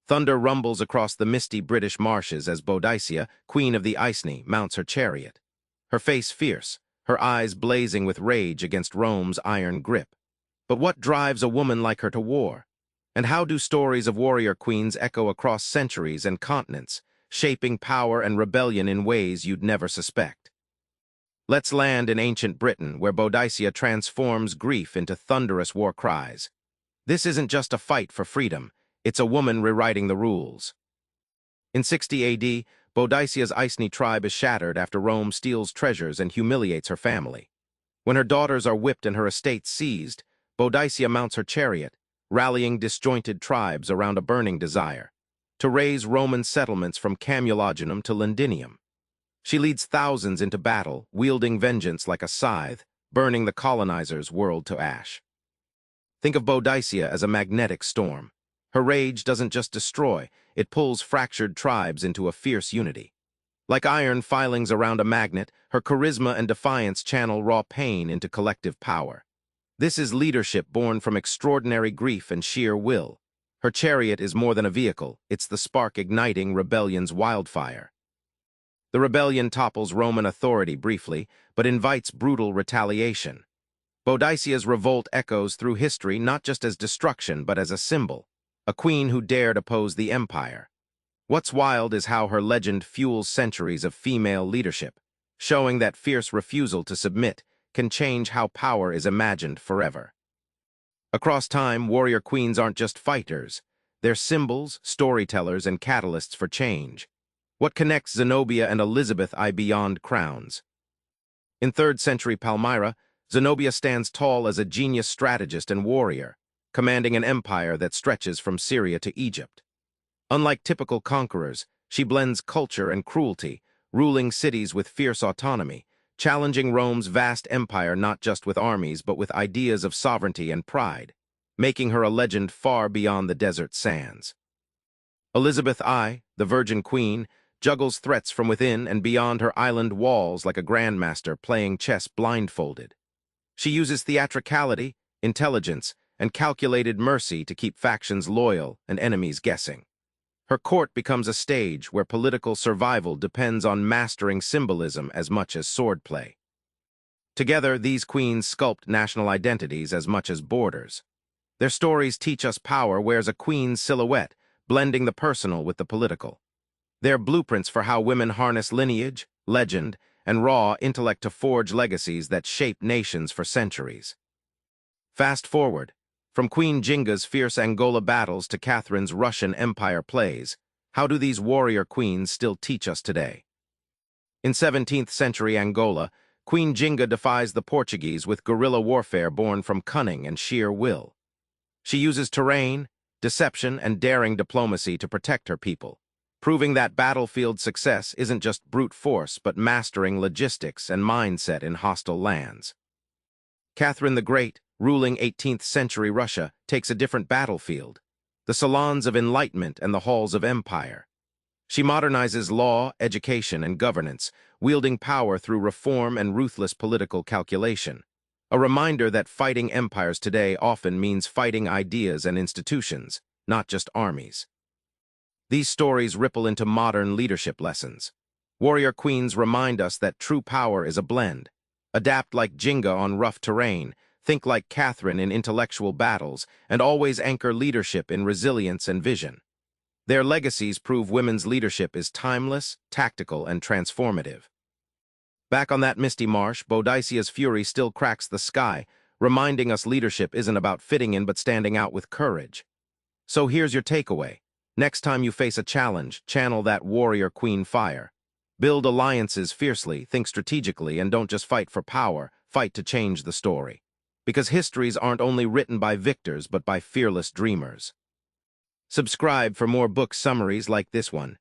Thunder rumbles across the misty British marshes as Boadicea, queen of the Iceni, mounts her chariot. Her face fierce, her eyes blazing with rage against Rome's iron grip. But what drives a woman like her to war? And how do stories of warrior queens echo across centuries and continents, shaping power and rebellion in ways you'd never suspect? Let's land in ancient Britain, where Boadicea transforms grief into thunderous war cries. This isn't just a fight for freedom, it's a woman rewriting the rules. In 60 AD, Boadicea's Iceni tribe is shattered after Rome steals treasures and humiliates her family. When her daughters are whipped and her estates seized, Boadicea mounts her chariot, rallying disjointed tribes around a burning desire to raise Roman settlements from Camulogenum to Londinium. She leads thousands into battle, wielding vengeance like a scythe, burning the colonizers' world to ash. Think of Boadicea as a magnetic storm. Her rage doesn't just destroy, it pulls fractured tribes into a fierce unity. Like iron filings around a magnet, her charisma and defiance channel raw pain into collective power. This is leadership born from extraordinary grief and sheer will. Her chariot is more than a vehicle, it's the spark igniting rebellion's wildfire. The rebellion topples Roman authority briefly, but invites brutal retaliation. Boadicea's revolt echoes through history not just as destruction but as a symbol, a queen who dared oppose the empire. What's wild is how her legend fuels centuries of female leadership, showing that fierce refusal to submit can change how power is imagined forever. Across time, warrior queens aren't just fighters. They're symbols, storytellers, and catalysts for change. What connects Zenobia and Elizabeth I beyond crowns? In 3rd century Palmyra, Zenobia stands tall as a genius strategist and warrior, commanding an empire that stretches from Syria to Egypt. Unlike typical conquerors, she blends culture and cruelty, ruling cities with fierce autonomy, challenging Rome's vast empire not just with armies but with ideas of sovereignty and pride, making her a legend far beyond the desert sands. Elizabeth I, the Virgin Queen, juggles threats from within and beyond her island walls like a grandmaster playing chess blindfolded. She uses theatricality, intelligence, and calculated mercy to keep factions loyal and enemies guessing. Her court becomes a stage where political survival depends on mastering symbolism as much as swordplay. Together, these queens sculpt national identities as much as borders. Their stories teach us power wears a queen's silhouette, blending the personal with the political. They're blueprints for how women harness lineage, legend, and raw intellect to forge legacies that shape nations for centuries. Fast forward, from Queen Jinga's fierce Angola battles to Catherine's Russian Empire plays, how do these warrior queens still teach us today? In 17th century Angola, Queen Jinga defies the Portuguese with guerrilla warfare born from cunning and sheer will. She uses terrain, deception, and daring diplomacy to protect her people, proving that battlefield success isn't just brute force but mastering logistics and mindset in hostile lands. Catherine the Great, ruling 18th century Russia, takes a different battlefield, the salons of enlightenment and the halls of empire. She modernizes law, education, and governance, wielding power through reform and ruthless political calculation. A reminder that fighting empires today often means fighting ideas and institutions, not just armies. These stories ripple into modern leadership lessons. Warrior queens remind us that true power is a blend. Adapt like Jinga on rough terrain, think like Catherine in intellectual battles, and always anchor leadership in resilience and vision. Their legacies prove women's leadership is timeless, tactical, and transformative. Back on that misty marsh, Boadicea's fury still cracks the sky, reminding us leadership isn't about fitting in but standing out with courage. So here's your takeaway. Next time you face a challenge, channel that warrior queen fire. Build alliances fiercely, think strategically, and don't just fight for power, fight to change the story. Because histories aren't only written by victors but by fearless dreamers. Subscribe for more book summaries like this one.